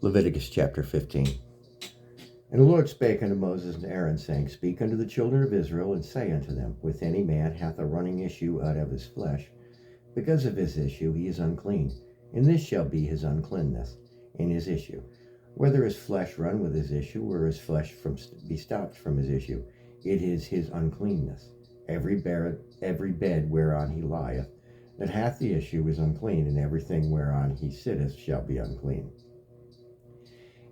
Leviticus chapter 15. And the Lord spake unto Moses and Aaron, saying, Speak unto the children of Israel, and say unto them, With any man hath a running issue out of his flesh, because of his issue he is unclean, and this shall be his uncleanness in his issue. Whether his flesh run with his issue, or his flesh be stopped from his issue, it is his uncleanness. Every bed whereon he lieth, that hath the issue, is unclean, and everything whereon he sitteth shall be unclean.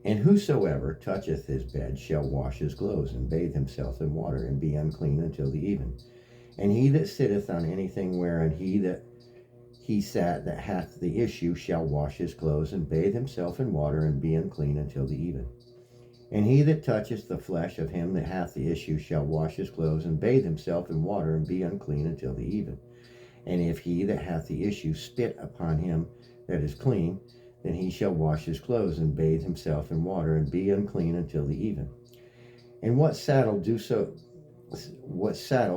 And whosoever toucheth his bed shall wash his clothes, and bathe himself in water, and be unclean until the even. And he that sitteth on anything wherein he sat that hath the issue shall wash his clothes, and bathe himself in water, and be unclean until the even. And he that toucheth the flesh of him that hath the issue shall wash his clothes, and bathe himself in water, and be unclean until the even. And if he that hath the issue spit upon him that is clean, then he shall wash his clothes, and bathe himself in water, and be unclean until the even. And what saddle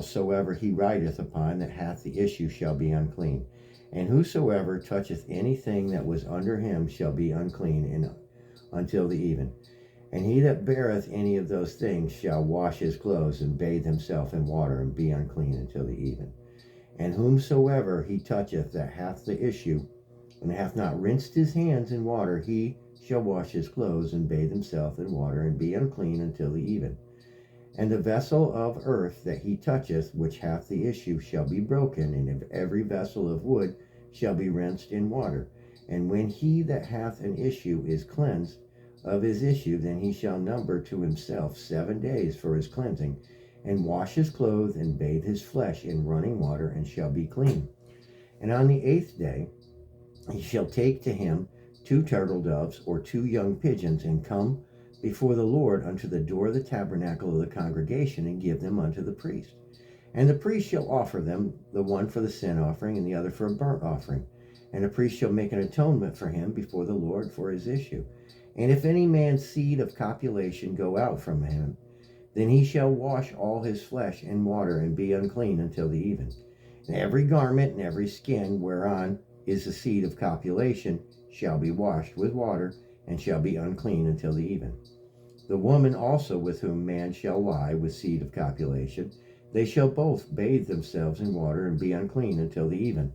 soever he rideth upon that hath the issue shall be unclean. And whosoever toucheth anything that was under him shall be unclean until the even. And he that beareth any of those things shall wash his clothes, and bathe himself in water, and be unclean until the even. And whomsoever he toucheth that hath the issue, and hath not rinsed his hands in water, he shall wash his clothes, and bathe himself in water, and be unclean until the even. And the vessel of earth that he toucheth, which hath the issue, shall be broken, and every vessel of wood shall be rinsed in water. And when he that hath an issue is cleansed of his issue, then he shall number to himself 7 days for his cleansing, and wash his clothes, and bathe his flesh in running water, and shall be clean. And on the 8th day he shall take to him 2 turtle doves, or 2 young pigeons, and come before the Lord unto the door of the tabernacle of the congregation, and give them unto the priest. And the priest shall offer them, the one for the sin offering, and the other for a burnt offering. And the priest shall make an atonement for him before the Lord for his issue. And if any man's seed of copulation go out from him, then he shall wash all his flesh in water, and be unclean until the even. And every garment and every skin whereon is the seed of copulation shall be washed with water, and shall be unclean until the even. The woman also with whom man shall lie with seed of copulation, they shall both bathe themselves in water, and be unclean until the even.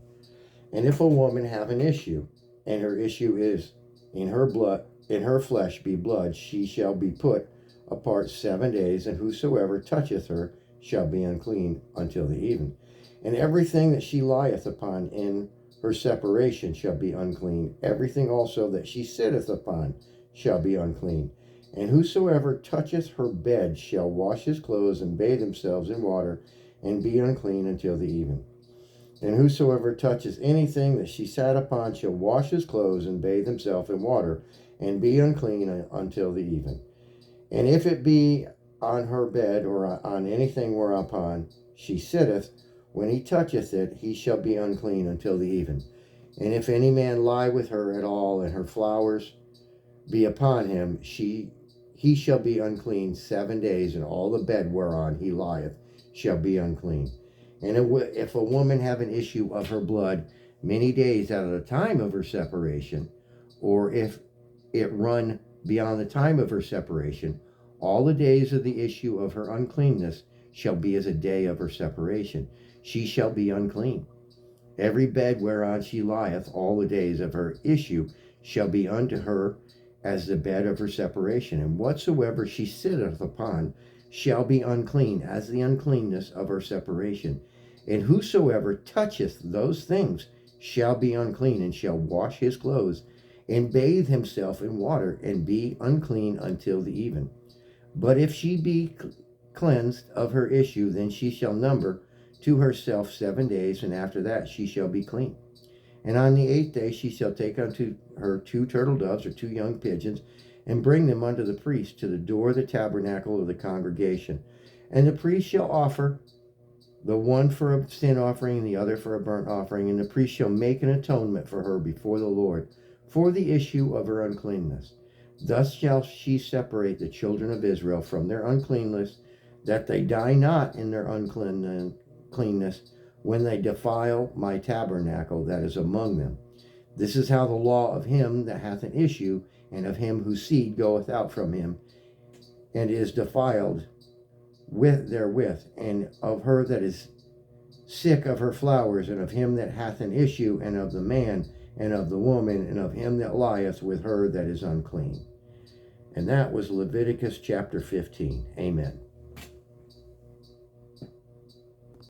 And if a woman have an issue, and her issue is in her flesh be blood, she shall be put apart 7 days, and whosoever toucheth her shall be unclean until the even. And everything that she lieth upon in her separation shall be unclean. Everything also that she sitteth upon shall be unclean. And whosoever toucheth her bed shall wash his clothes, and bathe themselves in water, and be unclean until the even. And whosoever touches anything that she sat upon shall wash his clothes, and bathe himself in water, and be unclean until the even. And if it be on her bed, or on anything whereupon she sitteth, when he toucheth it, he shall be unclean until the even. And if any man lie with her at all, and her flowers be upon him, he shall be unclean 7 days, and all the bed whereon he lieth shall be unclean. And if a woman have an issue of her blood many days out of the time of her separation, or if it run beyond the time of her separation, all the days of the issue of her uncleanness shall be as a day of her separation. She shall be unclean. Every bed whereon she lieth all the days of her issue shall be unto her as the bed of her separation. And whatsoever she sitteth upon shall be unclean, as the uncleanness of her separation. And whosoever toucheth those things shall be unclean, and shall wash his clothes, and bathe himself in water, and be unclean until the even. But if she be cleansed of her issue, then she shall number to herself 7 days, and after that she shall be clean. And on the 8th day she shall take unto her 2 turtle doves, or 2 young pigeons, and bring them unto the priest to the door of the tabernacle of the congregation. And the priest shall offer the one for a sin offering, and the other for a burnt offering. And the priest shall make an atonement for her before the Lord for the issue of her uncleanness. Thus shall she separate the children of Israel from their uncleanness, that they die not in their uncleanness when they defile my tabernacle that is among them. This is how the law of him that hath an issue, and of him whose seed goeth out from him, and is defiled therewith, and of her that is sick of her flowers, and of him that hath an issue, and of the man, and of the woman, and of him that lieth with her that is unclean. And that was Leviticus chapter 15. Amen.